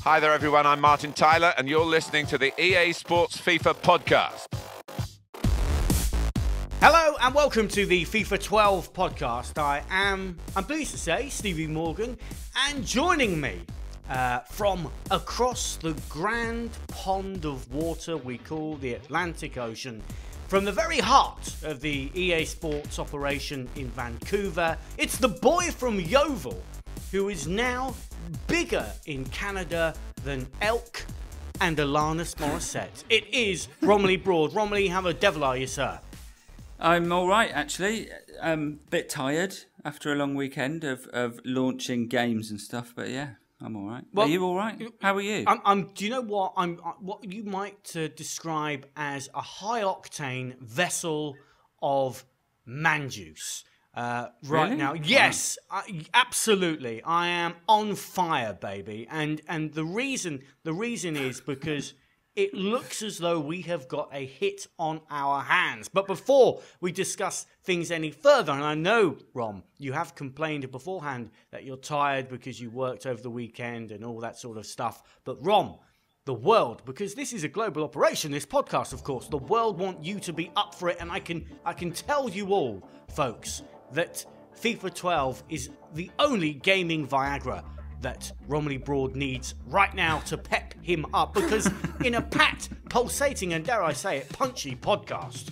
Hi there, everyone. I'm Martin Tyler, and you're listening to the EA Sports FIFA podcast. Hello and welcome to the FIFA 12 podcast. I'm pleased to say, Stevie Morgan, and joining me from across the grand pond of water we call the Atlantic Ocean, from the very heart of the EA Sports operation in Vancouver, it's the boy from Yeovil, who is now bigger in Canada than Elk and Alanis Morissette. It is Romily Broad. Romily, how the devil are you, sir? I'm all right, actually. A bit tired after a long weekend of launching games and stuff, but yeah, I'm all right. Well, are you all right? How are you? Do you know what? I'm what you might describe as a high-octane vessel of man juice. Right Really? now, yes, absolutely. I am on fire, baby, and the reason is because it looks as though we have got a hit on our hands. But before we discuss things any further, and I know, Rom, you have complained beforehand that you're tired because you worked over the weekend and all that sort of stuff. But Rom, the world, because this is a global operation, this podcast, of course, the world want you to be up for it, and I can tell you all, folks, that FIFA 12 is the only gaming Viagra that Romily Broad needs right now to pep him up, because in a packed, pulsating, and dare I say it, punchy podcast,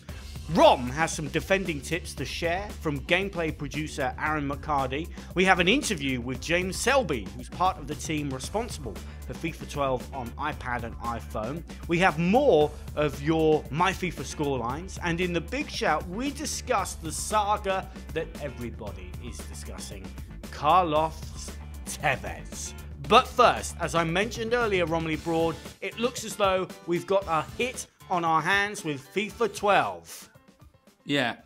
Rom has some defending tips to share from gameplay producer Aaron McCarty. We have an interview with James Selby, who's part of the team responsible for FIFA 12 on iPad and iPhone. We have more of your My FIFA scorelines, and in the big shout, we discuss the saga that everybody is discussing, Carlos Tevez. But first, as I mentioned earlier, Romily Broad, it looks as though we've got a hit on our hands with FIFA 12. Yeah,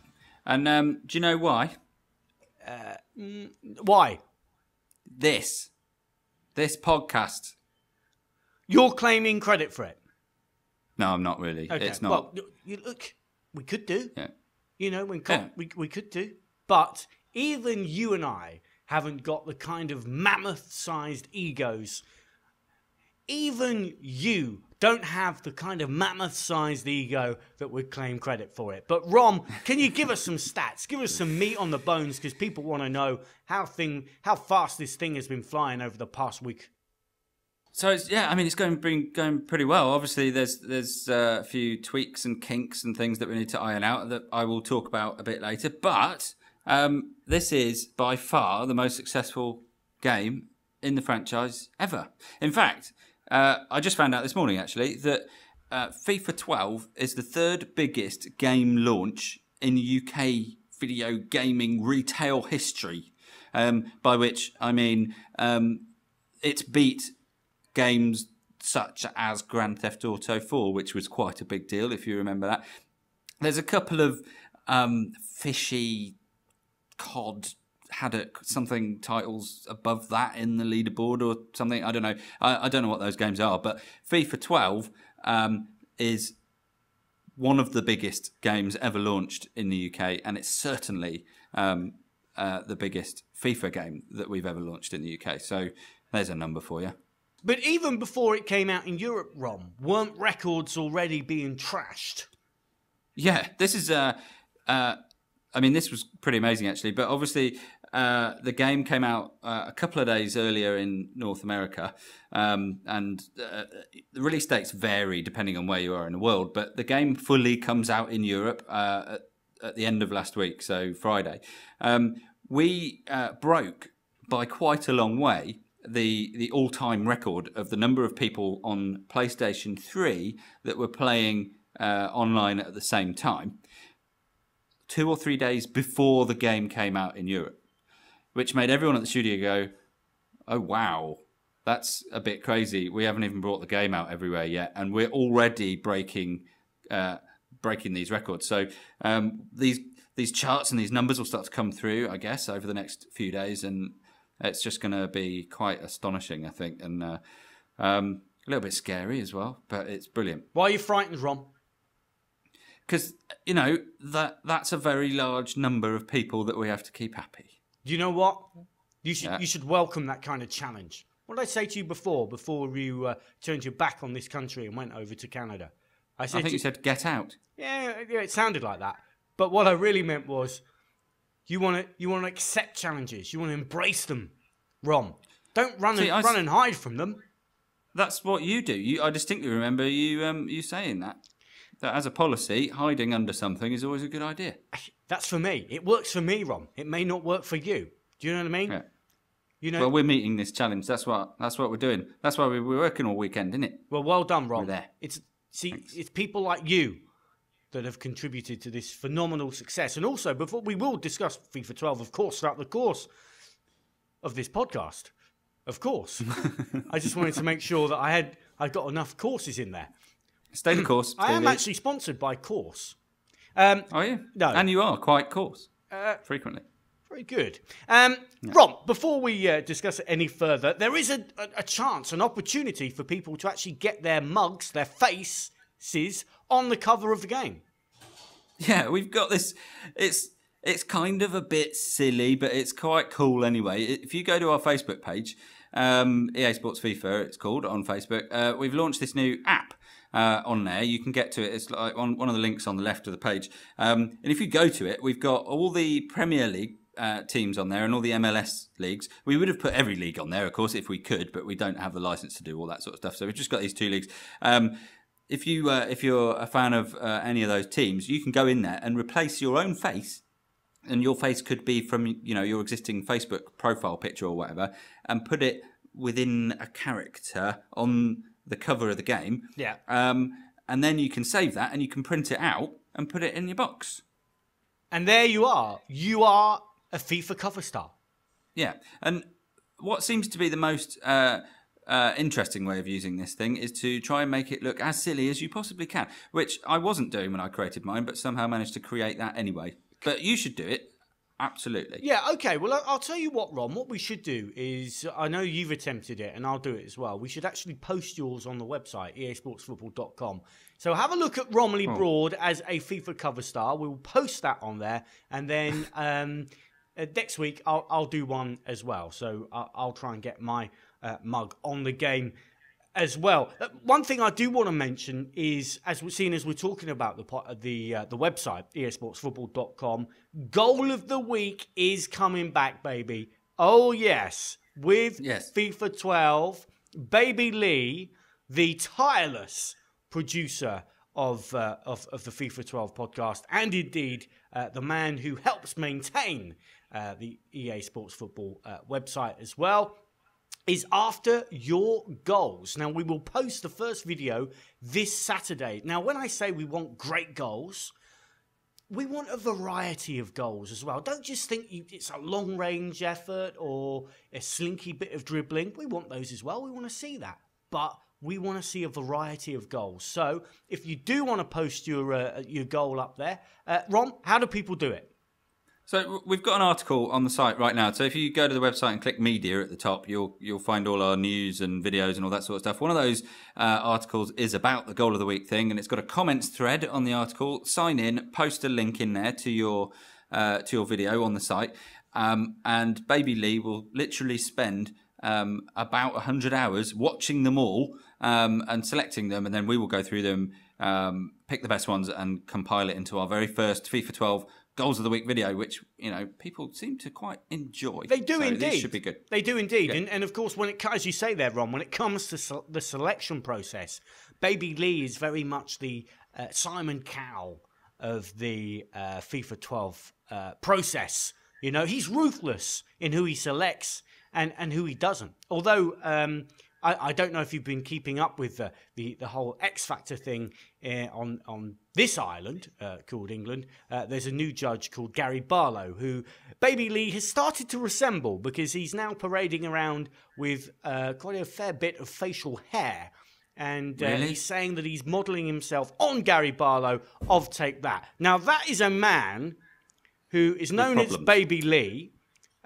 and do you know why? Why? This podcast. You're claiming credit for it? No, I'm not really. Okay. It's not. Well, look, we could do. Yeah. You know, we could do. But even you and I haven't got the kind of mammoth-sized egos. Even you don't have the kind of mammoth-sized ego that would claim credit for it. But Rom, can you give us some stats? Give us some meat on the bones, because people want to know how fast this thing has been flying over the past week. So it's going pretty well. Obviously, there's a few tweaks and kinks and things that we need to iron out that I will talk about a bit later. But this is by far the most successful game in the franchise ever. In fact, I just found out this morning, actually, that FIFA 12 is the third biggest game launch in UK video gaming retail history, by which I mean it's beat games such as Grand Theft Auto 4, which was quite a big deal, if you remember that. There's a couple of fishy COD haddock something titles above that in the leaderboard or something. I don't know. I don't know what those games are, but FIFA 12 is one of the biggest games ever launched in the UK, and it's certainly the biggest FIFA game that we've ever launched in the UK. So there's a number for you. But even before it came out in Europe, Rom, weren't records already being trashed? Yeah, this is this was pretty amazing, actually. But obviously, the game came out a couple of days earlier in North America, and the release dates vary depending on where you are in the world. But the game fully comes out in Europe at the end of last week, so Friday. We broke by quite a long way the all-time record of the number of people on PlayStation 3 that were playing online at the same time, 2 or 3 days before the game came out in Europe, which made everyone at the studio go, oh, wow, that's a bit crazy. We haven't even brought the game out everywhere yet, and we're already breaking these records. So these charts and these numbers will start to come through, I guess, over the next few days, and it's just going to be quite astonishing, I think, and a little bit scary as well, but it's brilliant. Why are you frightened, Rom? Because, you know, that's a very large number of people that we have to keep happy. Do you know what? You should welcome that kind of challenge. What did I say to you before you turned your back on this country and went over to Canada? I think you said get out. Yeah, it sounded like that. But what I really meant was you want to accept challenges. You want to embrace them, Rom. Don't run and hide from them. That's what you do. I distinctly remember you saying that as a policy, hiding under something is always a good idea. That's for me. It works for me, Rom. It may not work for you. Do you know what I mean? Yeah. You know. Well, we're meeting this challenge. That's what we're doing. That's why we're working all weekend, isn't it? Well done, Rom. We're there. It's people like you that have contributed to this phenomenal success. And also, before we will discuss FIFA 12, of course, throughout the course of this podcast. Of course. I just wanted to make sure that I got enough courses in there. Stay the course. I am actually sponsored by Course. Are you? No. And you are quite coarse. Frequently. Very good. Rom, before we discuss it any further, there is a chance, an opportunity for people to actually get their mugs, their faces, on the cover of the game. Yeah, we've got this. It's kind of a bit silly, but it's quite cool anyway. If you go to our Facebook page, EA Sports FIFA, it's called, on Facebook, we've launched this new app on there. You can get to it. It's like on one of the links on the left of the page. And if you go to it, we've got all the Premier League teams on there and all the MLS leagues. We would have put every league on there, of course, if we could, but we don't have the license to do all that sort of stuff. So we've just got these 2 leagues. If you're a fan of any of those teams, you can go in there and replace your own face. And your face could be from, your existing Facebook profile picture or whatever, and put it within a character on the cover of the game. Yeah. And then you can save that and you can print it out and put it in your box. And there you are. You are a FIFA cover star. Yeah. And what seems to be the most interesting way of using this thing is to try and make it look as silly as you possibly can, which I wasn't doing when I created mine, but somehow managed to create that anyway. But you should do it. Absolutely. Yeah, okay. Well, I'll tell you what, Ron. What we should do is, I know you've attempted it, and I'll do it as well. We should actually post yours on the website, easportsfootball.com. So have a look at Romily Broad as a FIFA cover star. We'll post that on there. And then next week, I'll do one as well. So I'll try and get my mug on the game as well. One thing I do want to mention is, as we're talking about the website, easportsfootball.com, Goal of the Week is coming back, baby. Oh, yes. With FIFA 12, Baby Lee, the tireless producer of the FIFA 12 podcast, and indeed the man who helps maintain the EA Sports Football website as well, is after your goals. Now, we will post the first video this Saturday. Now, when I say we want great goals, we want a variety of goals as well. Don't just think it's a long-range effort or a slinky bit of dribbling. We want those as well. We want to see that. But we want to see a variety of goals. So, if you do want to post your goal up there, Ron, how do people do it? So we've got an article on the site right now. So if you go to the website and click media at the top, you'll find all our news and videos and all that sort of stuff. One of those articles is about the Goal of the Week thing, and it's got a comments thread on the article. Sign in, post a link in there to your video on the site, and Baby Lee will literally spend about 100 hours watching them all and selecting them, and then we will go through them, pick the best ones, and compile it into our very first FIFA 12 Goals of the Week video, which, people seem to quite enjoy. They do indeed. These should be good. They do indeed. Yeah. And of course, as you say there, Ron, when it comes to the selection process, Baby Lee is very much the Simon Cowell of the FIFA 12 process. He's ruthless in who he selects and who he doesn't. Although I don't know if you've been keeping up with the whole X Factor thing on this island called England. There's a new judge called Gary Barlow who Baby Lee has started to resemble, because he's now parading around with quite a fair bit of facial hair. And Really? He's saying that he's modelling himself on Gary Barlow of Take That. Now, that is a man who is known as Baby Lee.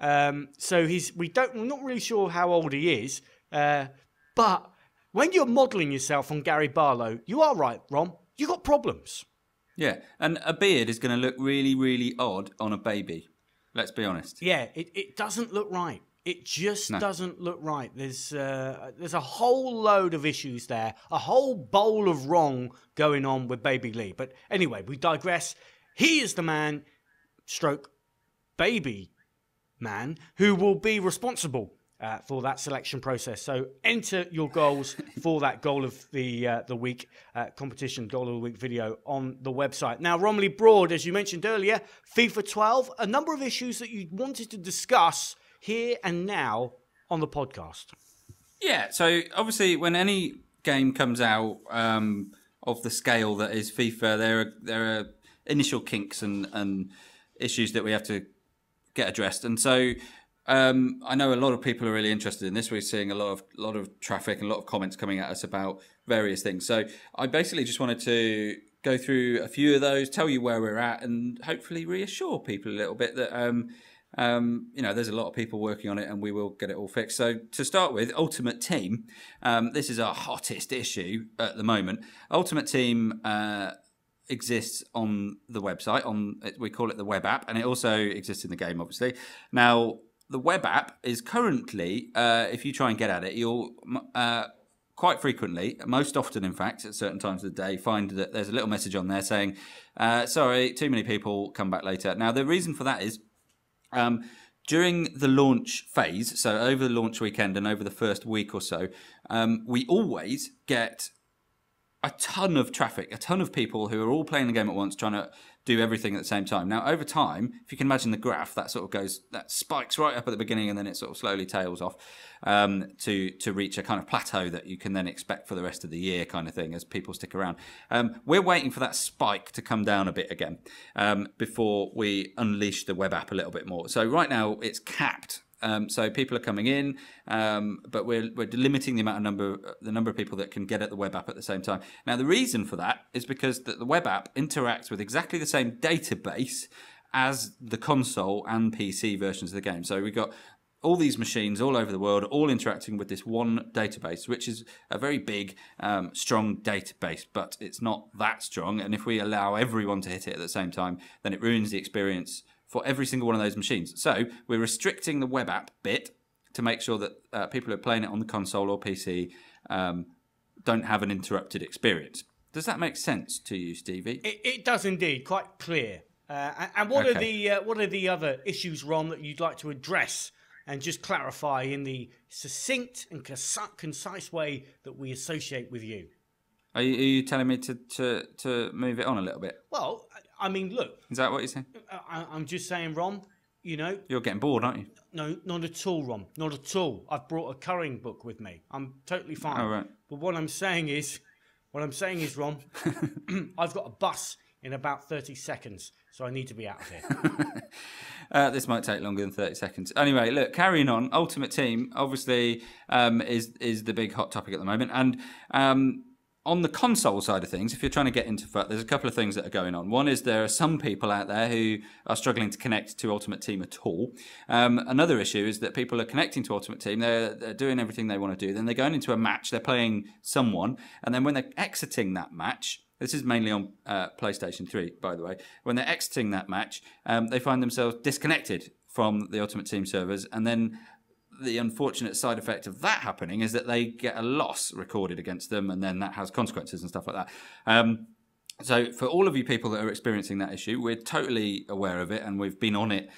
So we're not really sure how old he is. But when you're modelling yourself on Gary Barlow, you are right, Ron. You got problems. Yeah, and a beard is going to look really, really odd on a baby. Let's be honest. Yeah, it doesn't look right. It just doesn't look right. There's a whole load of issues there, a whole bowl of wrong going on with Baby Lee. But anyway, we digress. He is the man, stroke baby man, who will be responsible for that selection process. So enter your goals for that goal of the week competition, goal of the week video on the website. Now, Romily Broad, as you mentioned earlier, FIFA 12, a number of issues that you wanted to discuss here and now on the podcast. Yeah, so obviously when any game comes out of the scale that is FIFA, there are initial kinks and issues that we have to get addressed. And so I know a lot of people are really interested in this. We're seeing a lot of traffic and a lot of comments coming at us about various things. So I basically just wanted to go through a few of those, tell you where we're at, and hopefully reassure people a little bit that there's a lot of people working on it, and we will get it all fixed. So to start with, Ultimate Team, this is our hottest issue at the moment. Ultimate Team exists on the website. We call it the web app, and it also exists in the game, obviously. Now, the web app is currently, if you try and get at it, you'll quite frequently, most often in fact, at certain times of the day, find that there's a little message on there saying, sorry, too many people, come back later. Now, the reason for that is during the launch phase, so over the launch weekend and over the first week or so, we always get a ton of traffic, a ton of people who are all playing the game at once, trying to do everything at the same time. Now, over time, if you can imagine the graph, that spikes right up at the beginning, and then it sort of slowly tails off to reach a kind of plateau that you can then expect for the rest of the year, kind of thing, as people stick around. We're waiting for that spike to come down a bit again before we unleash the web app a little bit more. So right now, it's capped. So people are coming in, but we're limiting the number of people that can get at the web app at the same time. Now, the reason for that is because the web app interacts with exactly the same database as the console and PC versions of the game. So we've got all these machines all over the world, all interacting with this one database, which is a very big, strong database, but it's not that strong. And if we allow everyone to hit it at the same time, then it ruins the experience for every single one of those machines. So we're restricting the web app bit to make sure that people who are playing it on the console or PC don't have an interrupted experience. Does that make sense to you, Stevie? It does indeed, quite clear. And what are the other issues, Ron, that you'd like to address and just clarify in the succinct and concise way that we associate with you? Are you telling me to move it on a little bit? Well, I mean, look. Is that what you're saying? I'm just saying, Ron, You're getting bored, aren't you? No, not at all, Ron. Not at all. I've brought a currying book with me. I'm totally fine. Oh, right. But what I'm saying is, Ron, I've got a bus in about 30 seconds, so I need to be out of here. This might take longer than 30 seconds. Anyway, look, carrying on, Ultimate Team, obviously, is the big hot topic at the moment. And on the console side of things, if you're trying to get into FUT, there's a couple of things that are going on. One is there are some people out there who are struggling to connect to Ultimate Team at all. Another issue is that people are connecting to Ultimate Team, they're doing everything they want to do, then they're going into a match, they're playing someone, and then when they're exiting that match, this is mainly on PlayStation 3, by the way, when they're exiting that match, they find themselves disconnected from the Ultimate Team servers, and then the unfortunate side effect of that happening is that they get a loss recorded against them, and then that has consequences and stuff like that. So for all of you people that are experiencing that issue, we're totally aware of it, and we've been on it,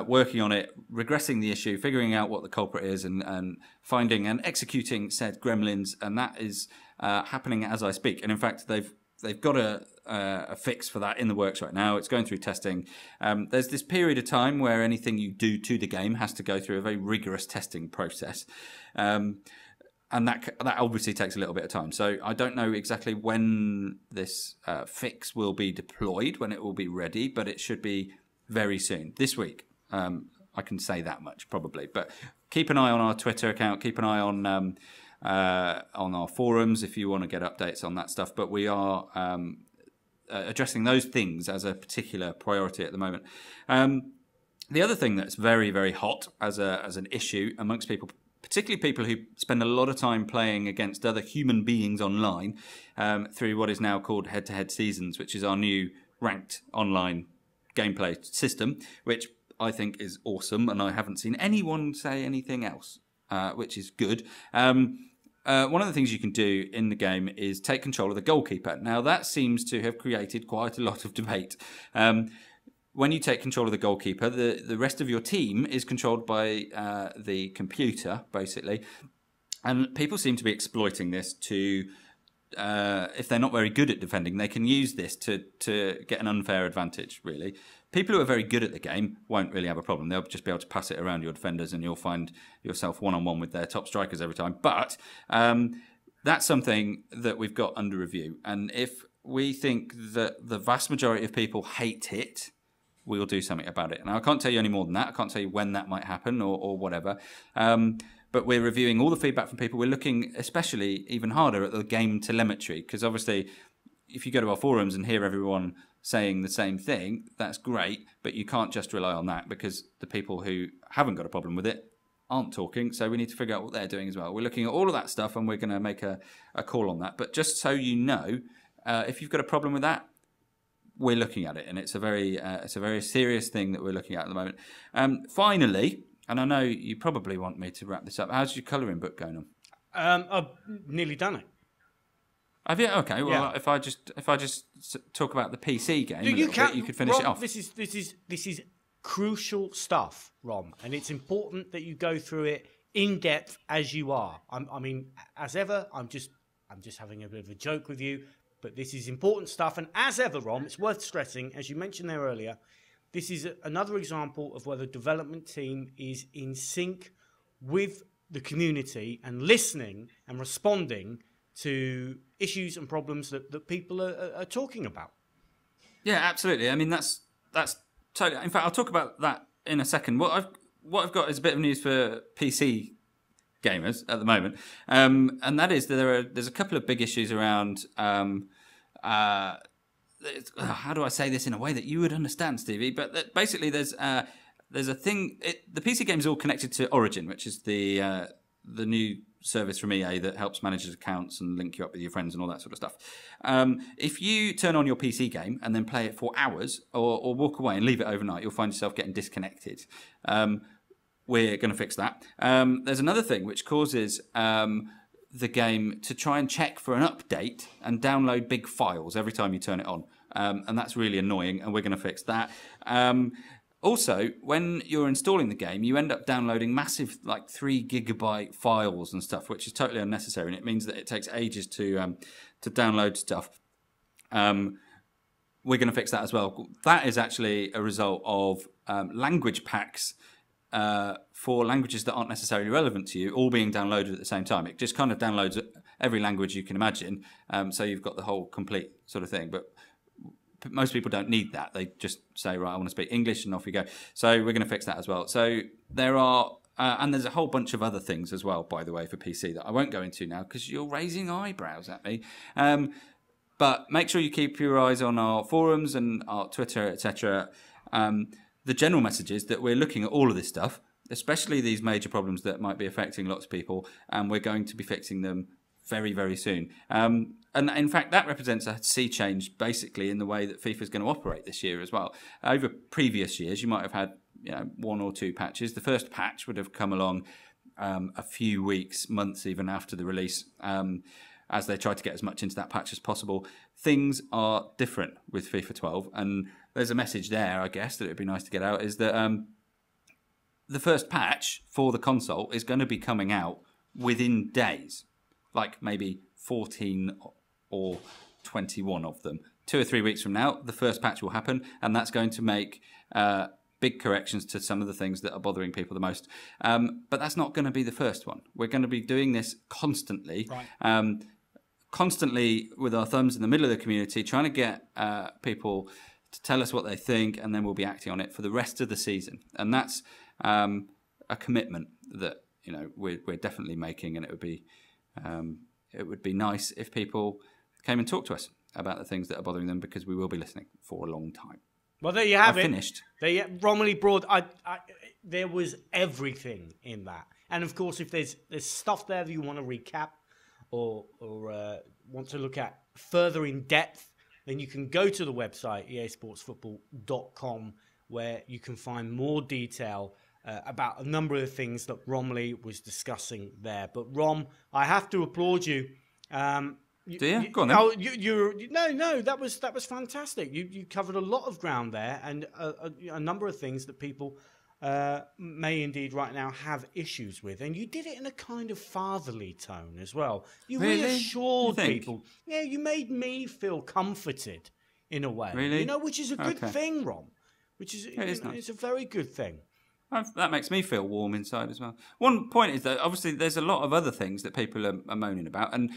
working on it, regressing the issue, figuring out what the culprit is, and finding and executing said gremlins, and that is happening as I speak. And in fact, they've got a fix for that in the works right now. It's going through testing. There's this period of time where anything you do to the game has to go through a very rigorous testing process. And that obviously takes a little bit of time. So I don't know exactly when this fix will be deployed, when it will be ready, but it should be very soon. This week. I can say that much, probably. But keep an eye on our Twitter account. Keep an eye on our forums if you want to get updates on that stuff. But we are addressing those things as a particular priority at the moment. The other thing that's very, very hot as an issue amongst people, particularly people who spend a lot of time playing against other human beings online through what is now called head-to-head seasons, which is our new ranked online gameplay system, which I think is awesome, and I haven't seen anyone say anything else, which is good. One of the things you can do in the game is take control of the goalkeeper. Now, that seems to have created quite a lot of debate. When you take control of the goalkeeper, the rest of your team is controlled by the computer, basically. And people seem to be exploiting this to, if they're not very good at defending, they can use this to get an unfair advantage, really. People who are very good at the game won't really have a problem. They'll just be able to pass it around your defenders and you'll find yourself one-on-one with their top strikers every time. But that's something that we've got under review. And if we think that the vast majority of people hate it, we'll do something about it. Now, I can't tell you any more than that. I can't tell you when that might happen or whatever. But we're reviewing all the feedback from people. We're looking especially even harder at the game telemetry, because obviously if you go to our forums and hear everyone saying the same thing, that's great, but you can't just rely on that, because the people who haven't got a problem with it aren't talking, so we need to figure out what they're doing as well. We're looking at all of that stuff and we're going to make a call on that. But just so you know, if you've got a problem with that, we're looking at it, and it's a very serious thing that we're looking at the moment. Finally, and I know you probably want me to wrap this up, how's your colouring book going on? I've nearly done it. Have you? Okay. Well, Yeah. if I just talk about the PC game, You could finish Rom, it off. This is crucial stuff, Rom, and it's important that you go through it in depth as you are. I mean, as ever, I'm just having a bit of a joke with you, but this is important stuff. And as ever, Rom, it's worth stressing, as you mentioned there earlier, this is another example of where the development team is in sync with the community and listening and responding to issues and problems that people are talking about. Yeah, absolutely. I mean, that's totally. In fact, I'll talk about that in a second. What I've got is a bit of news for PC gamers at the moment, and that is that there's a couple of big issues around. How do I say this in a way that you would understand, Stevie? But basically, there's a thing. The PC game is all connected to Origin, which is the new service from EA that helps manage accounts and link you up with your friends and all that sort of stuff. If you turn on your PC game and then play it for hours or walk away and leave it overnight, you'll find yourself getting disconnected. We're going to fix that. There's another thing which causes the game to try and check for an update and download big files every time you turn it on. And that's really annoying, and we're going to fix that. Also, when you're installing the game, you end up downloading massive, like 3 gigabyte files and stuff, which is totally unnecessary, and it means that it takes ages to download stuff. We're going to fix that as well. That is actually a result of language packs for languages that aren't necessarily relevant to you, all being downloaded at the same time. It just kind of downloads every language you can imagine, so you've got the whole complete sort of thing. But most people don't need that. They just say, right, I want to speak English, and off you go. So we're going to fix that as well. So there are, and there's a whole bunch of other things as well, by the way, for PC that I won't go into now because you're raising eyebrows at me. But make sure you keep your eyes on our forums and our Twitter, etc. The general message is that we're looking at all of this stuff, especially these major problems that might be affecting lots of people, and we're going to be fixing them very, very soon. And in fact, that represents a sea change, basically, in the way that FIFA is going to operate this year as well. Over previous years, you might have had 1 or 2 patches. The first patch would have come along a few weeks, months even after the release, as they tried to get as much into that patch as possible. Things are different with FIFA 12, and there's a message there, I guess, that it would be nice to get out, is that the first patch for the console is going to be coming out within days, like maybe 14 or 21 of them. 2 or 3 weeks from now, the first patch will happen, and that's going to make big corrections to some of the things that are bothering people the most. But that's not going to be the first one. We're going to be doing this constantly, constantly with our thumbs in the middle of the community, trying to get people to tell us what they think, and then we'll be acting on it for the rest of the season. And that's a commitment that we're definitely making, and it would be nice if people came and talked to us about the things that are bothering them, because we will be listening for a long time. Well, there you have it. Finished. Romily Broad. There was everything in that, and of course, if there's stuff there that you want to recap or want to look at further in depth, then you can go to the website easportsfootball.com, where you can find more detail about a number of things that Romily was discussing there. But Rom, I have to applaud you. Do you? Go on then. No, that was fantastic. You covered a lot of ground there, and a number of things that people may indeed right now have issues with, and you did it in a kind of fatherly tone as well. You reassured people. Yeah, you made me feel comforted in a way. Really? Which is a good thing, Rom. Which is, nice. It's a very good thing. That makes me feel warm inside as well. One point is that obviously there's a lot of other things that people are moaning about, and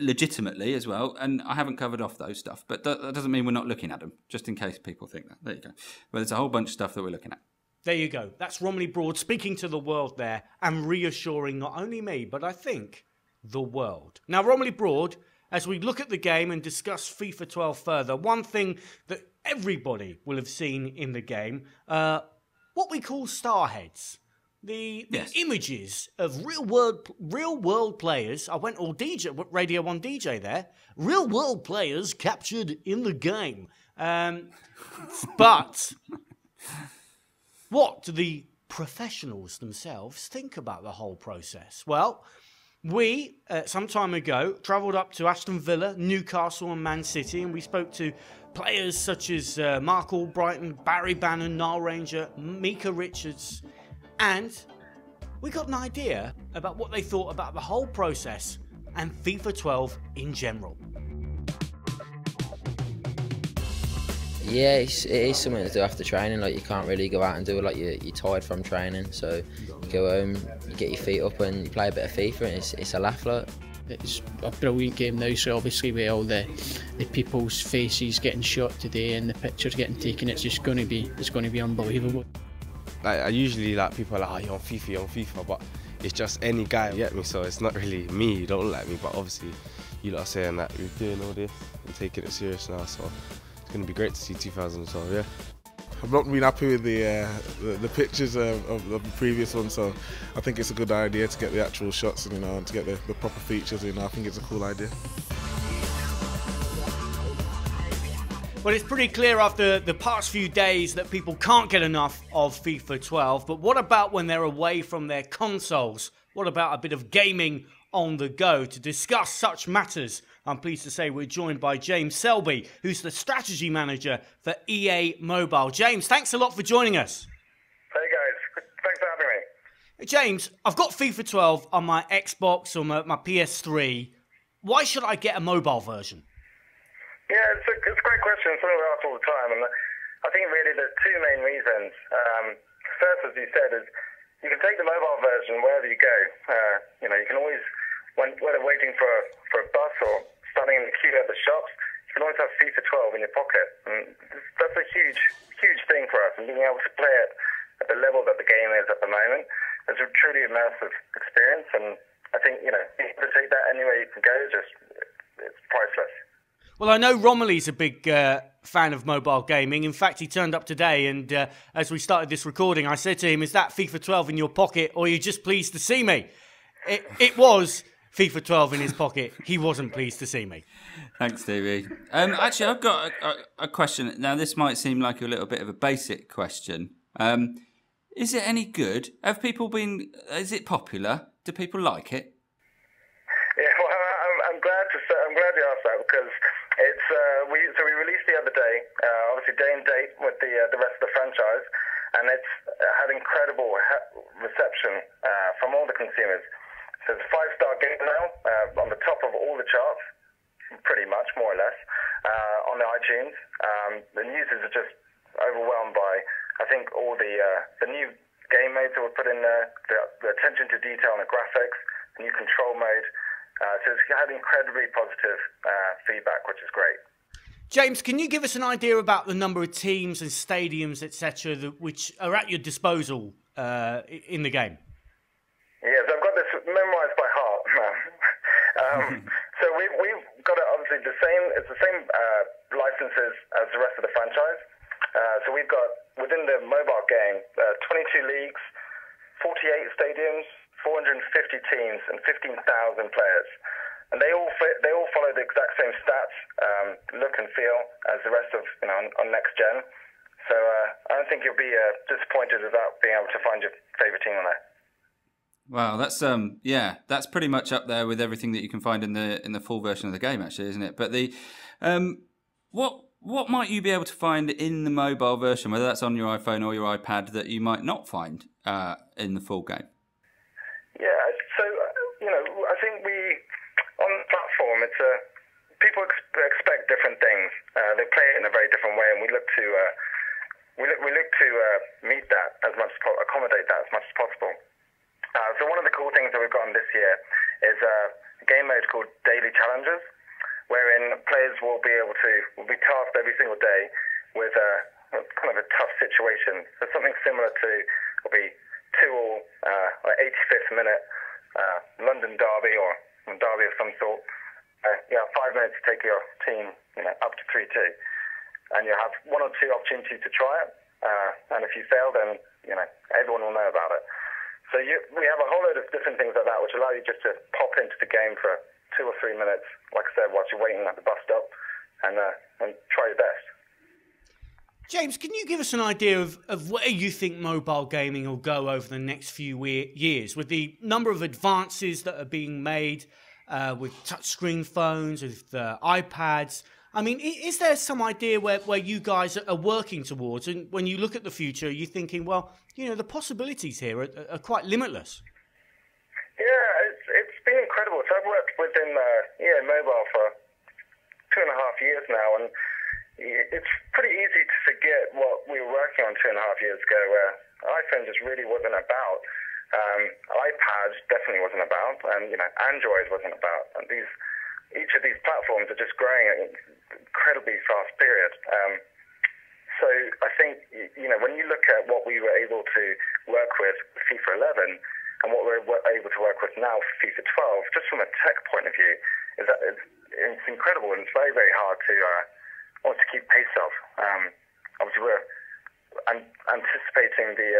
legitimately as well, and I haven't covered off those stuff, but that doesn't mean we're not looking at them, just in case people think that. There you go. But there's a whole bunch of stuff that we're looking at. There you go. That's Romily Broad speaking to the world there and reassuring not only me, but I think the world. Now, Romily Broad, as we look at the game and discuss FIFA 12 further, one thing that everybody will have seen in the game, what we call star heads. The images of real world players. I went all DJ, Radio 1 DJ there. Real world players captured in the game. But what do the professionals themselves think about the whole process? Well, we, some time ago, travelled up to Aston Villa, Newcastle and Man City, and we spoke to players such as Marc Albrighton, Barry Bannan, Nile Ranger, Micah Richards, and we got an idea about what they thought about the whole process and FIFA 12 in general. Yeah, it is something to do after training. Like, you can't really go out and do it. Like, you're tired from training, so you go home, you get your feet up and you play a bit of FIFA, and it's a laugh. Like. It's a brilliant game now, so obviously with all the people's faces getting shot today and the pictures getting taken, it's going to be unbelievable. Like, I usually people are like, oh, you're on FIFA, but it's just any guy you get me, so it's not really me, you don't look like me, but obviously you lot are saying that we're doing all this and taking it serious now, so it's going to be great to see 2012, yeah. I've not been happy with the pictures of the previous one, so I think it's a good idea to get the actual shots and, and to get the proper features, I think it's a cool idea. Well, it's pretty clear after the past few days that people can't get enough of FIFA 12, but what about when they're away from their consoles? What about a bit of gaming on the go? To discuss such matters, I'm pleased to say we're joined by James Selby, who's the strategy manager for EA Mobile. James, thanks a lot for joining us. Hey guys, thanks for having me. James, I've got FIFA 12 on my Xbox or my PS3. Why should I get a mobile version? Yeah, it's a great question. It's something we ask all the time, and I think really there's two main reasons. First, as you said, is you can take the mobile version wherever you go. You can always, whether waiting for a bus or standing in the queue at the shops, you can always have FIFA 12 in your pocket, and that's a huge thing for us. And being able to play it at the level that the game is at the moment is a truly immersive experience. And I think to take that anywhere you can go, it's priceless. Well, I know Romily's a big fan of mobile gaming. In fact, he turned up today, and as we started this recording, I said to him, is that FIFA 12 in your pocket, or are you just pleased to see me? It was FIFA 12 in his pocket. He wasn't pleased to see me. Thanks, Stevie. Actually, I've got a question. Now, this might seem like a little bit of a basic question. Is it any good? Is it popular? Do people like it? Yeah, well, I'm glad you asked that, because it's we released the other day, obviously day and date with the rest of the franchise, and it's had incredible reception from all the consumers. So it's a 5-star game now, on the top of all the charts, pretty much, more or less, on the iTunes. The users are just overwhelmed by, I think, all the new game modes that were put in there, the attention to detail and the graphics, the new control mode. So it's had incredibly positive feedback, which is great. James, can you give us an idea about the number of teams and stadiums, etc., which are at your disposal in the game? Yes, I've got this memorised by heart. So we've got obviously the same. It's the same licenses as the rest of the franchise. So we've got within the mobile game 22 leagues, 48 stadiums, 450 teams and 15,000 players, and they all follow the exact same stats, look and feel as the rest of on next gen. So I don't think you'll be disappointed without being able to find your favourite team on there. Wow, that's pretty much up there with everything that you can find in the full version of the game, actually, isn't it? But the what might you be able to find in the mobile version, whether that's on your iPhone or your iPad, that you might not find in the full game? Yeah, so I think on the platform, it's people expect different things. They play it in a very different way, and we look to meet that as much as accommodate that as much as possible. So one of the cool things that we've gotten this year is a game mode called Daily Challenges, wherein players will be tasked every single day with kind of a tough situation. So something similar to will be 2-all, 85th minute London derby or a derby of some sort. 5 minutes to take your team up to 3-2, and you'll have 1 or 2 opportunities to try it. And if you fail, then everyone will know about it. So we have a whole load of different things like that, which allow you just to pop into the game for 2 or 3 minutes, like I said, whilst you're waiting at the bus stop, and try your best. James, can you give us an idea of where you think mobile gaming will go over the next few years, with the number of advances that are being made with touchscreen phones, with iPads? I mean, is there some idea where you guys are working towards? And when you look at the future, you're thinking, well, the possibilities here are quite limitless. Yeah, it's been incredible. So I've worked within mobile for 2.5 years now, and it's pretty easy to forget what we were working on 2.5 years ago, where iPhone just really wasn't about. iPad definitely wasn't about, and Android wasn't about. And each of these platforms are just growing at an incredibly fast period. So I think when you look at what we were able to work with FIFA 11 and what we're able to work with now for FIFA 12, just from a tech point of view, is that it's incredible, and it's very, very hard to keep pace of. Obviously, we're anticipating the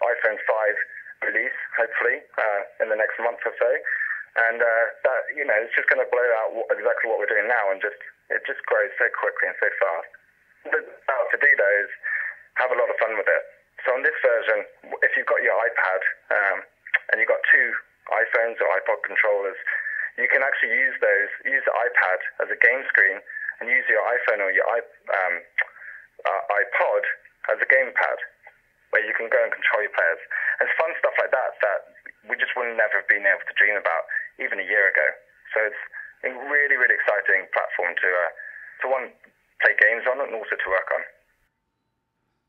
iPhone 5 release, hopefully, in the next month or so. And that, it's just going to blow out exactly what we're doing now, and it just grows so quickly and so fast. What we're about to do, though, is have a lot of fun with it. So on this version, if you've got your iPad and you've got 2 iPhones or iPod controllers, you can actually use the iPad as a game screen and use your iPhone or your iPod as a gamepad, where you can go and control your players. And it's fun stuff like that we just would never have been able to dream about even a year ago. So it's a really, really exciting platform to play games on and also to work on.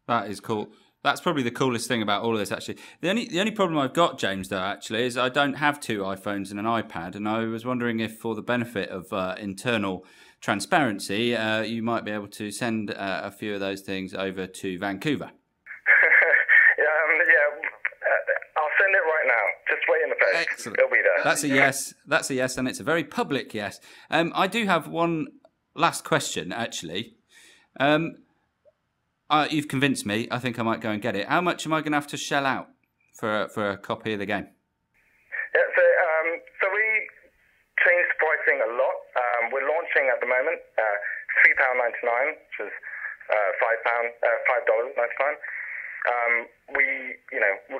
That is cool. That's probably the coolest thing about all of this, actually. The only problem I've got, James, though, actually, is I don't have 2 iPhones and an iPad, and I was wondering if, for the benefit of internal transparency, you might be able to send a few of those things over to Vancouver. I'll send it right now. Just wait in the post. Excellent. It'll be there. That's a yes. That's a yes, and it's a very public yes. I do have one last question, actually. You've convinced me. I think I might go and get it. How much am I going to have to shell out for a copy of the game? Yeah, so we changed pricing a lot. We're launching at the moment £3.99, which is $5.99. We're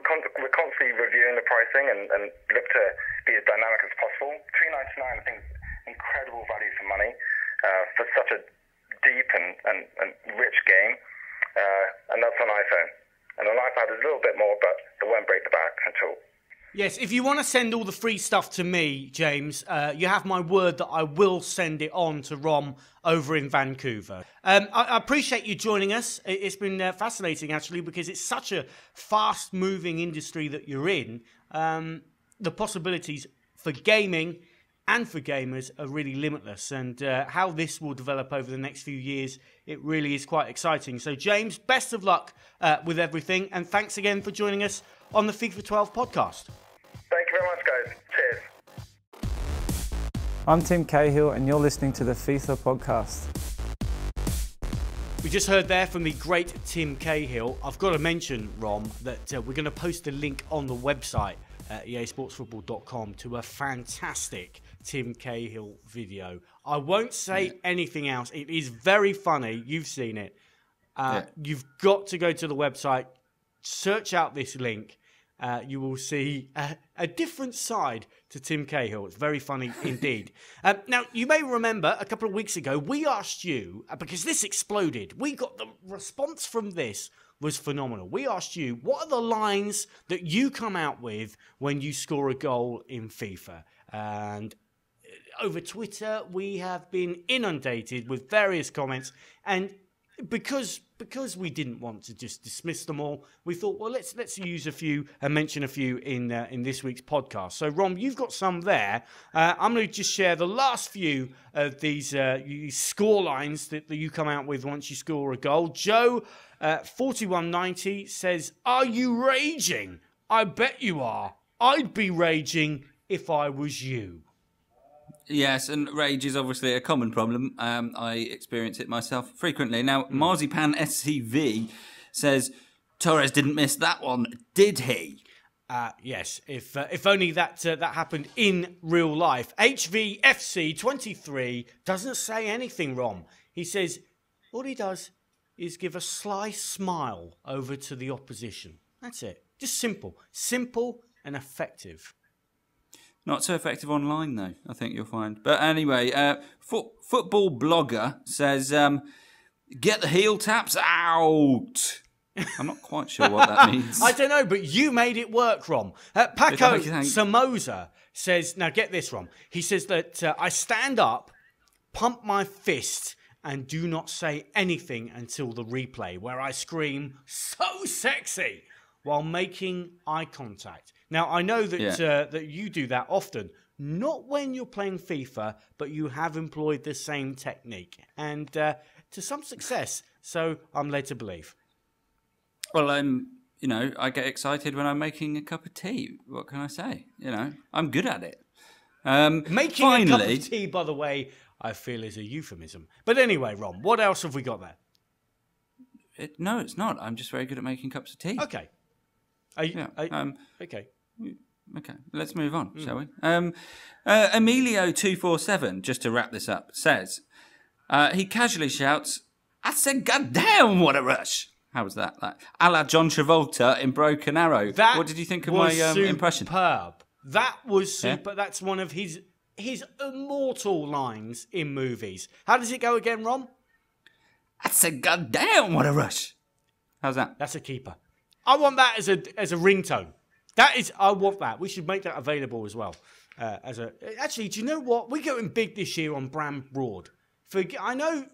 constantly reviewing the pricing and look to be as dynamic as possible. $3.99, I think, is incredible value for money for such a deep and rich game, and that's on iPhone. And on iPad is a little bit more, but it won't break the bank at all. Yes, if you want to send all the free stuff to me, James, you have my word that I will send it on to Rom over in Vancouver. I appreciate you joining us. It's been fascinating, actually, because it's such a fast-moving industry that you're in. The possibilities for gaming and for gamers are really limitless. And how this will develop over the next few years, it really is quite exciting. So, James, best of luck with everything. And thanks again for joining us on the FIFA 12 podcast. Thank you very much, guys. Cheers. I'm Tim Cahill, and you're listening to the FIFA podcast. We just heard there from the great Tim Cahill. I've got to mention, Rom, that we're going to post a link on the website at easportsfootball.com to a fantastic Tim Cahill video. I won't say anything else. It is very funny. You've seen it. You've got to go to the website, search out this link. You will see a different side to Tim Cahill. It's very funny indeed. Now, you may remember a couple of weeks ago, we asked you, because this exploded, we got the response from this was phenomenal. We asked you, what are the lines that you come out with when you score a goal in FIFA? And over Twitter, we have been inundated with various comments, and because we didn't want to just dismiss them all, we thought, well, let's use a few and mention a few in this week's podcast. So, Rom, you've got some there. I'm going to just share the last few of these score lines that you come out with once you score a goal. Joe, 4190 says, "Are you raging? I bet you are. I'd be raging if I was you." Yes, and rage is obviously a common problem. I experience it myself frequently. Now, Marzipan SCV says, Torres didn't miss that one, did he? Yes, if only that happened in real life. HVFC23 doesn't say anything, Rom. He says, all he does is give a sly smile over to the opposition. That's it. Just simple. Simple and effective. Not so effective online, though, I think you'll find. But anyway, Football Blogger says, get the heel taps out. I'm not quite sure what that means. I don't know, but you made it work, Rom. Paco Samoza says, now get this, Rom. He says that I stand up, pump my fist, and do not say anything until the replay, where I scream, so sexy, while making eye contact. Now, I know that that you do that often, not when you're playing FIFA, but you have employed the same technique, and to some success, so I'm led to believe. Well, I get excited when I'm making a cup of tea. What can I say? I'm good at it. Making a cup of tea, by the way, I feel is a euphemism. But anyway, Ron, what else have we got there? No, it's not. I'm just very good at making cups of tea. Okay. Okay. Okay, let's move on, shall we? Emilio247, just to wrap this up, says, he casually shouts, I said, God damn, what a rush. How was that? A la John Travolta in Broken Arrow. What did you think of my impression? Superb. That was super. Yeah? That's one of his immortal lines in movies. How does it go again, Ron? I said, God damn, what a rush. How's that? That's a keeper. I want that as a ringtone. I want that. We should make that available as well. Actually, do you know what? We're going big this year on Bram Broad. I know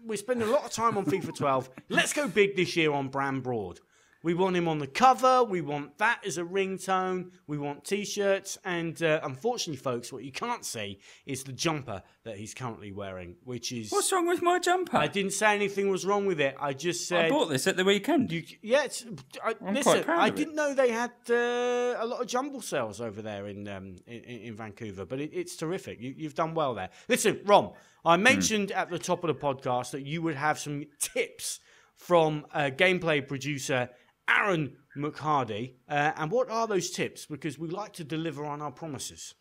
we're spending a lot of time on FIFA 12. Let's go big this year on Bram Broad. We want him on the cover. We want that as a ringtone. We want T-shirts. And unfortunately, folks, what you can't see is the jumper that he's currently wearing, which is... What's wrong with my jumper? I didn't say anything was wrong with it. I just said... I bought this at the weekend. Listen, I didn't know they had a lot of jumble sales over there in Vancouver, but it's terrific. You've done well there. Listen, Rom, I mentioned at the top of the podcast that you would have some tips from gameplay producer Aaron McHardy. And what are those tips? Because we like to deliver on our promises.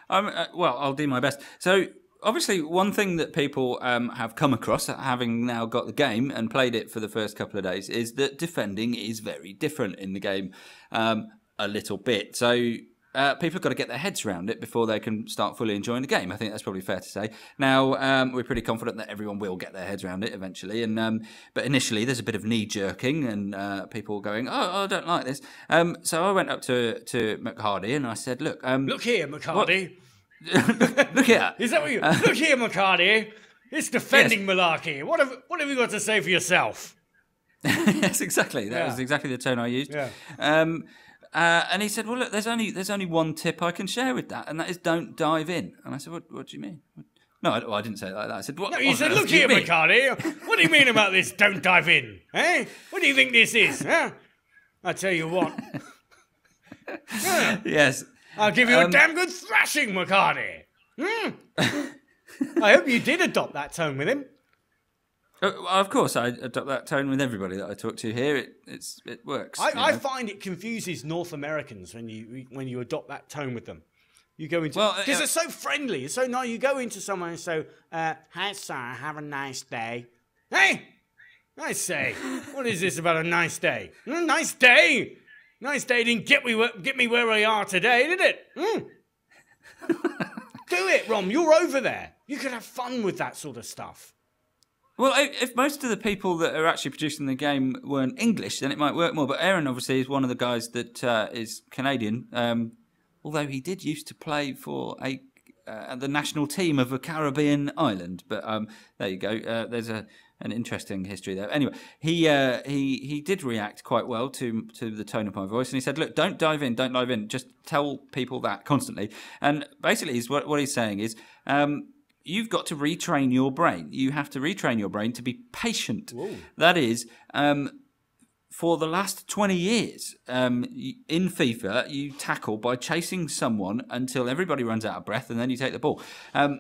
I'll do my best. So, obviously, one thing that people have come across, having now got the game and played it for the first couple of days, is that defending is very different in the game a little bit. So, people have got to get their heads around it before they can start fully enjoying the game. I think that's probably fair to say. Now, we're pretty confident that everyone will get their heads around it eventually. But initially, there's a bit of knee-jerking and people going, oh, I don't like this. So I went up to McHardy and I said, look... look here, McHardy. Look here. Is that what you... Look here, McHardy. It's defending malarkey. What have you got to say for yourself? Yes, exactly. That was exactly the tone I used. Yeah. And he said, well, look, there's only one tip I can share with that, and that is don't dive in. And I said, what do you mean? No, I didn't say it like that. I said, what? No, you said, look here, McHardy. What do you mean about this don't dive in? Eh? What do you think this is? Huh? I tell you what. Yes. I'll give you a damn good thrashing, McHardy. I hope you did adopt that tone with him. Of course, I adopt that tone with everybody that I talk to here. It works. I find it confuses North Americans when you adopt that tone with them. You go into because they're so friendly, it's so nice. You go into someone and say, "Hi, sir, have a nice day." Hey, I say, what is this about a nice day? Nice day? Nice day didn't get me where we are today, did it? Do it, Rom. You're over there. You can have fun with that sort of stuff. Well, if most of the people that are actually producing the game weren't English, then it might work more. But Aaron, obviously, is one of the guys that is Canadian, although he did used to play for the national team of a Caribbean island. But there you go. There's an interesting history there. Anyway, he did react quite well to the tone of my voice, and he said, "Look, don't dive in. Just tell people that constantly." And basically, what he's saying is, you've got to retrain your brain. You have to retrain your brain to be patient. Whoa. That is, for the last 20 years in FIFA, you tackle by chasing someone until everybody runs out of breath and then you take the ball.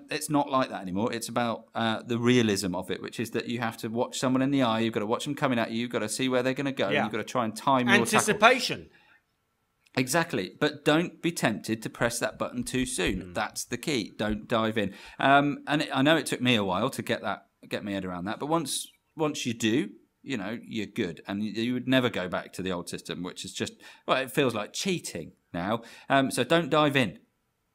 It's not like that anymore. It's about the realism of it, which is that you have to watch someone in the eye. You've got to watch them coming at you. You've got to see where they're going to go. Yeah. You've got to try and time your tackle. Anticipation. Exactly. But don't be tempted to press that button too soon. That's the key. Don't dive in. And I know it took me a while to get my head around that. But once you do, you're good. And you would never go back to the old system, which is just, it feels like cheating now. So don't dive in.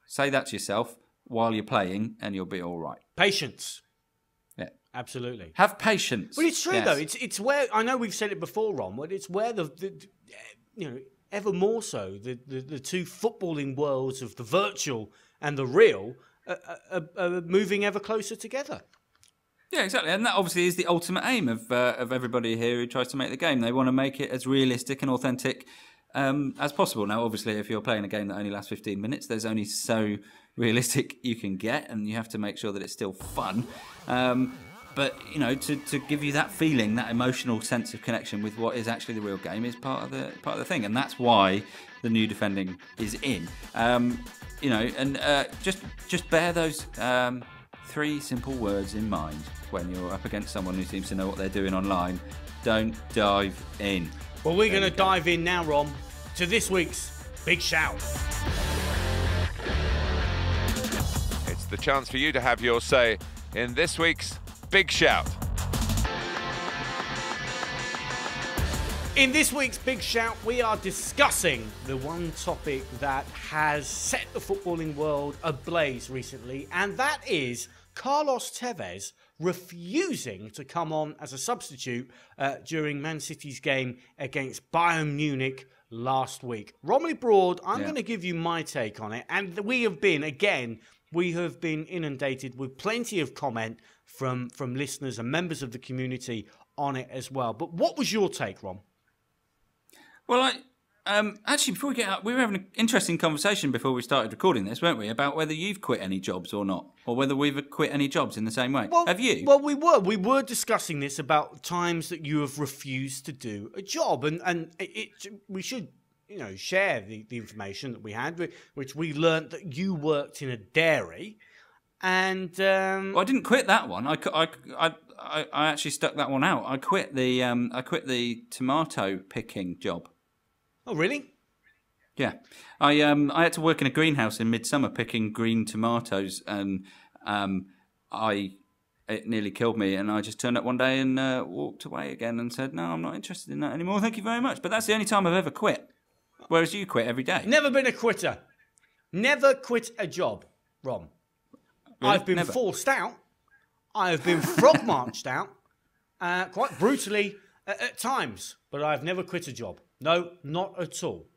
Say that to yourself while you're playing and you'll be all right. Patience. Yeah. Absolutely. Have patience. But it's true, though. It's where, I know we've said it before, Ron, but it's where ever more so, the two footballing worlds of the virtual and the real are moving ever closer together. Yeah, exactly. And that obviously is the ultimate aim of everybody here who tries to make the game. They want to make it as realistic and authentic as possible. Now, obviously, if you're playing a game that only lasts 15 minutes, there's only so realistic you can get, and you have to make sure that it's still fun. But, to give you that feeling, that emotional sense of connection with what is actually the real game is part of the thing. And that's why the new defending is in. Just bear those 3 simple words in mind when you're up against someone who seems to know what they're doing online. Don't dive in. Well, we're going to dive in now, Rom, to this week's Big Shout. It's the chance for you to have your say in this week's Big Shout. In this week's Big Shout, we are discussing the one topic that has set the footballing world ablaze recently, and that is Carlos Tevez refusing to come on as a substitute during Man City's game against Bayern Munich last week. Romily Broad, I'm going to give you my take on it, and we have been inundated with plenty of comment from listeners and members of the community on it as well. But what was your take, Rom? Well, actually, before we get out, we were having an interesting conversation before we started recording this, weren't we, about whether you've quit any jobs or not, or whether we've quit any jobs in the same way. Well, have you? Well, we were discussing this about times that you have refused to do a job, and we should share the information that we had, which we learnt that you worked in a dairy, and well, I didn't quit that one. I actually stuck that one out. I quit the tomato picking job. Oh, really? Yeah, I had to work in a greenhouse in midsummer picking green tomatoes, and it nearly killed me. And I just turned up one day and walked away again and said, "No, I'm not interested in that anymore. Thank you very much." But that's the only time I've ever quit. Whereas you quit every day. Never been a quitter. Never quit a job, Rom. Really? I've been Never. forced out. I have been frog marched out, quite brutally at times. But I've never quit a job. No, not at all.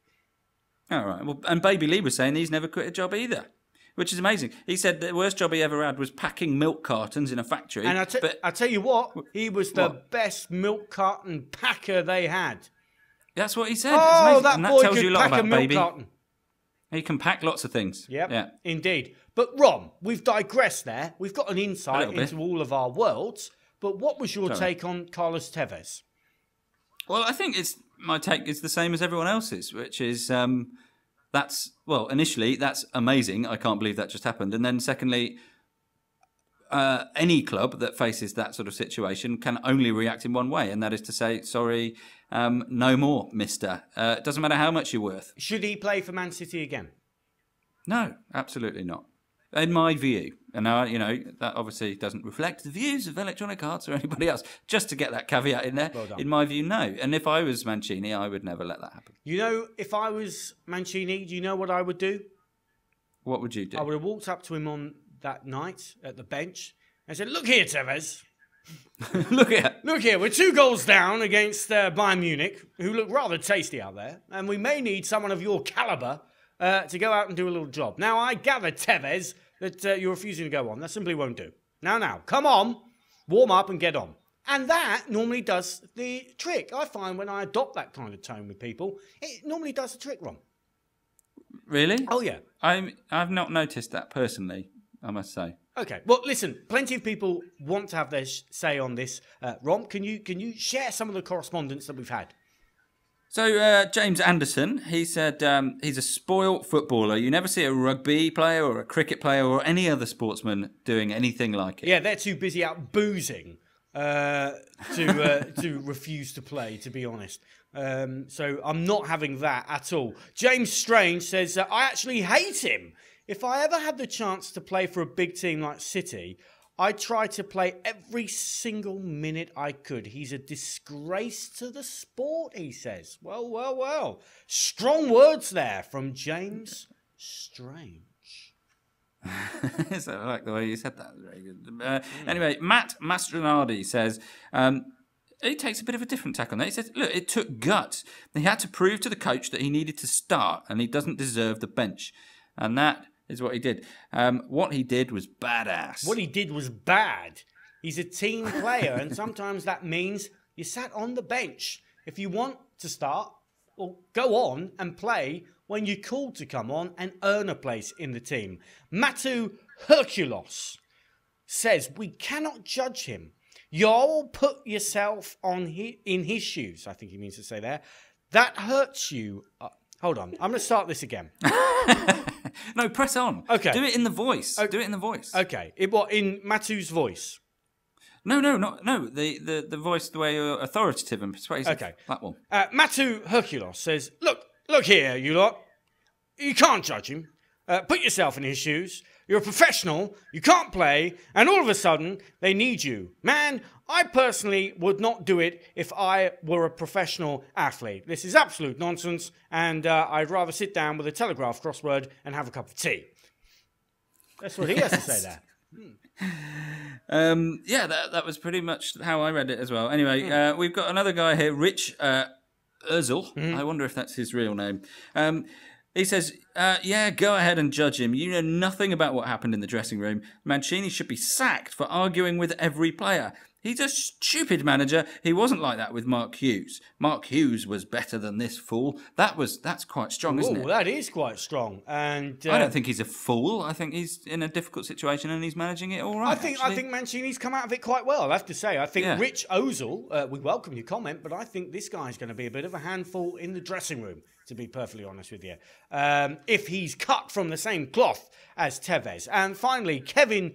All right. Well, and Baby Lee was saying he's never quit a job either, which is amazing. He said the worst job he ever had was packing milk cartons in a factory. And I tell you what, he was the best milk carton packer they had. That's what he said. Oh, that and boy tells could you a lot pack about a milk Baby. carton. He can pack lots of things. Yep, yeah, indeed. But Rom, we've digressed there. We've got an insight bit. into all of our worlds. But what was your take on Carlos Tevez? Well, I think my take is the same as everyone else's, which is initially that's amazing. I can't believe that just happened. And then secondly, any club that faces that sort of situation can only react in one way, and that is to say, sorry, no more, mister. It doesn't matter how much you're worth. Should he play for Man City again? No, absolutely not. in my view. And now, that obviously doesn't reflect the views of Electronic Arts or anybody else. Just to get that caveat in there, in my view, no. And if I was Mancini, I would never let that happen. If I was Mancini, do you know what I would do? What would you do? I would have walked up to him on that night at the bench and said, "Look here, Tevez. Look here. We're 2 goals down against Bayern Munich, who look rather tasty out there, and we may need someone of your calibre to go out and do a little job. Now, I gather, Tevez, that you're refusing to go on. That simply won't do. Now, come on, warm up and get on." And that normally does the trick. I find when I adopt that kind of tone with people, it normally does the trick, Ron. Really? Oh, yeah. I've not noticed that personally, I must say. Okay. Well, listen, plenty of people want to have their say on this. Rom, can you share some of the correspondence that we've had? So, James Anderson, he said he's a spoilt footballer. You never see a rugby player or a cricket player or any other sportsman doing anything like it. Yeah, they're too busy out boozing to refuse to play, to be honest. So I'm not having that at all. James Strange says, I actually hate him. If I ever had the chance to play for a big team like City, I'd try to play every single minute I could. He's a disgrace to the sport, he says. Well. Strong words there from James Strange. So I like the way you said that. Very good. Anyway, Matt Mastronardi says... he takes a bit of a different tack on that. He says, look, it took guts. He had to prove to the coach that he needed to start and he doesn't deserve the bench. And that is what he did. What he did was badass. What he did was bad. He's a team player, and sometimes that means you sat on the bench. If you want to start, well, go on and play when you're called to come on and earn a place in the team. Matu Herculos says, we cannot judge him. You'll put yourself in his shoes, I think he means to say there. That hurts you. Hold on, I'm going to start this again. No, press on. Okay. Do it in the voice. Okay. Do it in the voice. Okay. In Matu's voice? No. The voice, the way you're authoritative and persuasive. Okay. That one. Matu Herculos says, look here, you lot. You can't judge him. Put yourself in his shoes. You're a professional, you can't play, and all of a sudden, they need you. Man, I personally would not do it if I were a professional athlete. This is absolute nonsense, and I'd rather sit down with a Telegraph crossword and have a cup of tea. That's what he has to say there. Yeah, that was pretty much how I read it as well. Anyway, we've got another guy here, Rich Urzul. I wonder if that's his real name. He says, yeah, go ahead and judge him. You know nothing about what happened in the dressing room. Mancini should be sacked for arguing with every player. He's a stupid manager. He wasn't like that with Mark Hughes. Mark Hughes was better than this fool. That's quite strong, isn't it? That is quite strong. And I don't think he's a fool. I think he's in a difficult situation and he's managing it all right. I think Mancini's come out of it quite well, I have to say. I think Rich Ozil, we welcome your comment, but I think this guy's going to be a bit of a handful in the dressing room, to be perfectly honest with you. If he's cut from the same cloth as Tevez. And finally, Kevin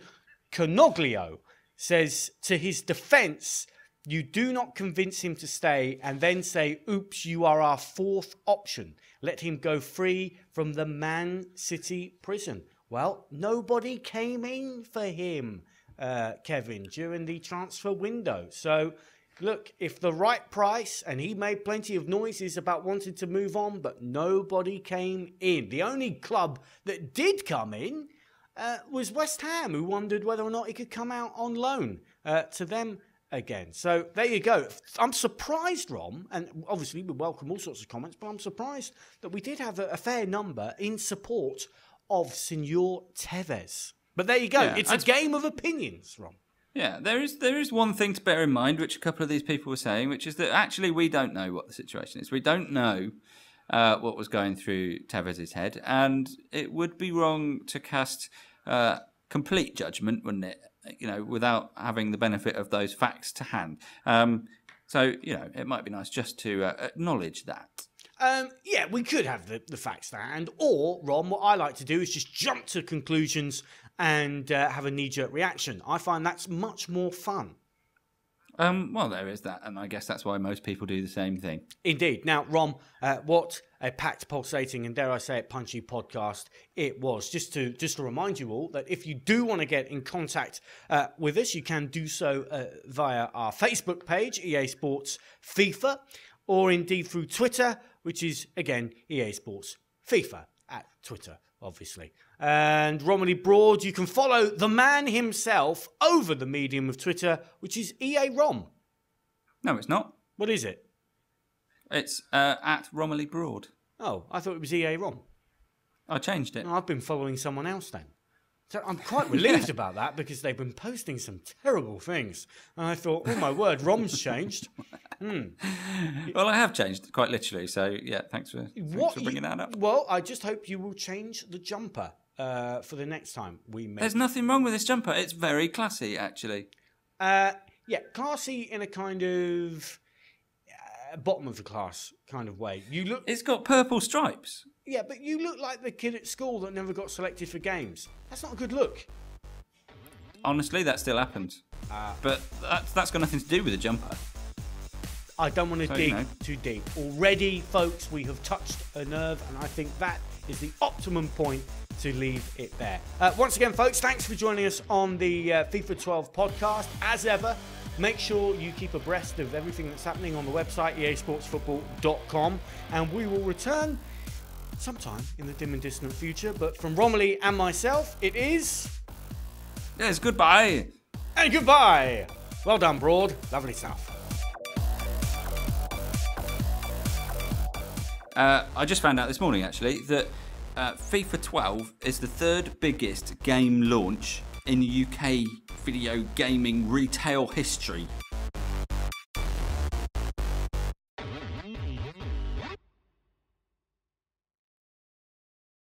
Canoglio says, to his defence, you do not convince him to stay and then say, oops, you are our fourth option. Let him go free from the Man City prison. Well, nobody came in for him, Kevin, during the transfer window. So, look, if the right price, and he made plenty of noises about wanting to move on, but nobody came in. The only club that did come in was West Ham, who wondered whether or not he could come out on loan to them again. So there you go. I'm surprised, Rom, and obviously we welcome all sorts of comments, but I'm surprised that we did have a fair number in support of Senor Tevez. But there you go. Yeah, it's a game of opinions, Rom. Yeah, there is one thing to bear in mind, which a couple of these people were saying, which is that actually we don't know what the situation is. We don't know what was going through Tevez's head, and it would be wrong to cast complete judgment, wouldn't it? Without having the benefit of those facts to hand. So, it might be nice just to acknowledge that. Yeah, we could have the facts to hand, or, Ron, what I like to do is just jump to conclusions and have a knee-jerk reaction. I find that's much more fun. Well, there is that, and I guess that's why most people do the same thing. Indeed. Now, Rom, what a packed, pulsating, and dare I say it, punchy podcast it was. Just to remind you all that if you do want to get in contact with us, you can do so via our Facebook page, EA Sports FIFA, or indeed through Twitter, which is, again, EA Sports FIFA at Twitter, obviously. And Romily Broad, you can follow the man himself over the medium of Twitter, which is EA Rom. No, it's not. What is it? It's at Romily Broad. Oh, I thought it was EA Rom. I changed it. No, I've been following someone else then. So I'm quite relieved about that because they've been posting some terrible things. And I thought, oh my word, Rom's changed. Well, I have changed, quite literally. So, yeah, thanks for bringing that up. Well, I just hope you will change the jumper for the next time we meet. There's nothing wrong with this jumper. It's very classy, actually. Yeah, classy in a kind of bottom of the class kind of way. It's got purple stripes. Yeah, but you look like the kid at school that never got selected for games. That's not a good look. Honestly, that still happens. But that's got nothing to do with the jumper. I don't want to dig too deep. Already, folks, we have touched a nerve, and I think that is the optimum point to leave it there. Once again, folks, thanks for joining us on the FIFA 12 podcast. As ever, make sure you keep abreast of everything that's happening on the website, easportsfootball.com, and we will return sometime in the dim and distant future. But from Romily and myself, it is... Yes, goodbye. And goodbye. Well done, Broad. Lovely stuff. I just found out this morning, actually, that FIFA 12 is the third biggest game launch in UK video gaming retail history.